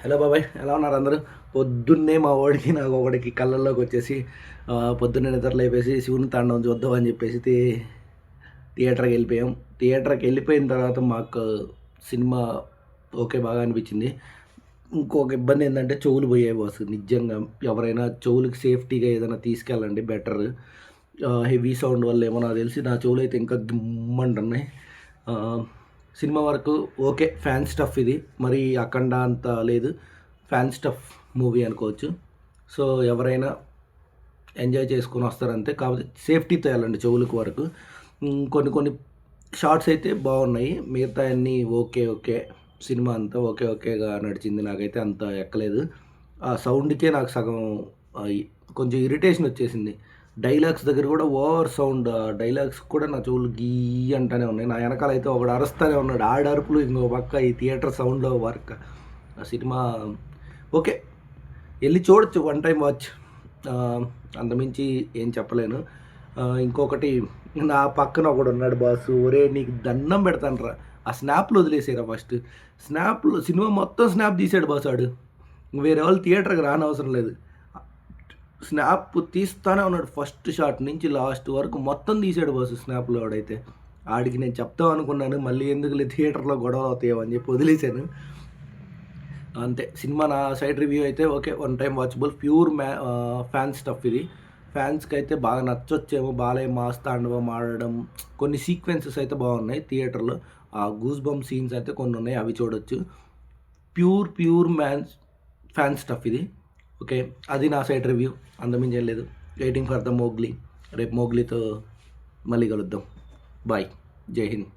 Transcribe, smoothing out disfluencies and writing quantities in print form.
Hello బాబాయ్, ఎలా ఉన్నారు అందరూ? పొద్దున్నే మా వాడికి నాకు ఒకడికి కళ్ళల్లోకి వచ్చేసి పొద్దున్నే నిద్ర లేపేసి శివుని తాండవం చూద్దామని చెప్పేసి థియేటర్కి వెళ్ళిపోయాం. థియేటర్కి వెళ్ళిపోయిన తర్వాత మాకు సినిమా ఓకే బాగా అనిపించింది. ఇంకొక ఇబ్బంది ఏంటంటే చెవులు పోయాయి బాస్. నిజంగా ఎవరైనా చెవులకి సేఫ్టీగా ఏదైనా తీసుకెళ్ళండి బెటర్. హెవీ సౌండ్ వల్ల ఏమో నాకు తెలిసి నా చెవులు అయితే ఇంకా గిమ్మంటున్నాయి. సినిమా వరకు ఓకే, ఫ్యాన్ స్టఫ్ ఇది, మరి అఖండ అంత లేదు, ఫ్యాన్ స్టఫ్ మూవీ అనుకోవచ్చు. సో ఎవరైనా ఎంజాయ్ చేసుకొని వస్తారంతే, కాకపోతే సేఫ్టీతో వెళ్ళండి చెవులకు వరకు. కొన్ని కొన్ని షార్ట్స్ అయితే బాగున్నాయి, మిగతా అన్నీ ఓకే ఓకే. సినిమా అంతా ఓకే ఓకేగా నడిచింది, నాకైతే అంత ఎక్కలేదు. ఆ సౌండ్కే నాకు సగం కొంచెం ఇరిటేషన్ వచ్చేసింది. డైలాగ్స్ దగ్గర కూడా ఓవర్ సౌండ్, డైలాగ్స్ కూడా నా చెవులు గీ అంటానే ఉన్నాయి. నా వెనకాల అయితే ఒకడు అరుస్తూనే ఉన్నాడు, ఆడ అరుపులు ఇంకో పక్క ఈ థియేటర్ సౌండ్లో వర్క్. ఆ సినిమా ఓకే, వెళ్ళి చూడొచ్చు, వన్ టైం వాచ్, అంతమించి ఏం చెప్పలేను. ఇంకొకటి, నా పక్కన ఒకడు ఉన్నాడు బాసు, ఒరే నీకు దండం పెడతాను రా, ఆ స్నాప్లు వదిలేసారా ఫస్ట్. స్నాప్లు సినిమా మొత్తం స్నాప్ తీసాడు బాసు ఆడు, వేరే వాళ్ళు థియేటర్కి రానవసరం లేదు. స్నాప్ తీస్తానే ఉన్నాడు, ఫస్ట్ షాట్ నుంచి లాస్ట్ వరకు మొత్తం తీసాడు బాసు స్నాప్లో వాడైతే. ఆడికి నేను చెప్తాం అనుకున్నాను, మళ్ళీ ఎందుకులే థియేటర్లో గొడవ అవుతాయో అని చెప్పి వదిలేశాను. అంతే, సినిమా నా సైడ్ రివ్యూ అయితే okay, one time watchable, pure fan stuff ఇది. ఫ్యాన్స్కి అయితే బాగా నచ్చొచ్చేమో. బాలయ్య మాస్ తాండవం ఆడడం, కొన్ని సీక్వెన్సెస్ అయితే బాగున్నాయి థియేటర్లో. ఆ గూస్ బంప్ సీన్స్ అయితే కొన్ని ఉన్నాయి, అవి చూడొచ్చు. ప్యూర్ ఫ్యాన్ స్టఫ్ ఇది. ఓకే, అది నా సైడ్ రివ్యూ, అంతమించి ఏం లేదు. Waiting for the Mowgli. రేపు మోగ్లీతో మళ్ళీ కలుద్దాం. బాయ్, జై హింద్.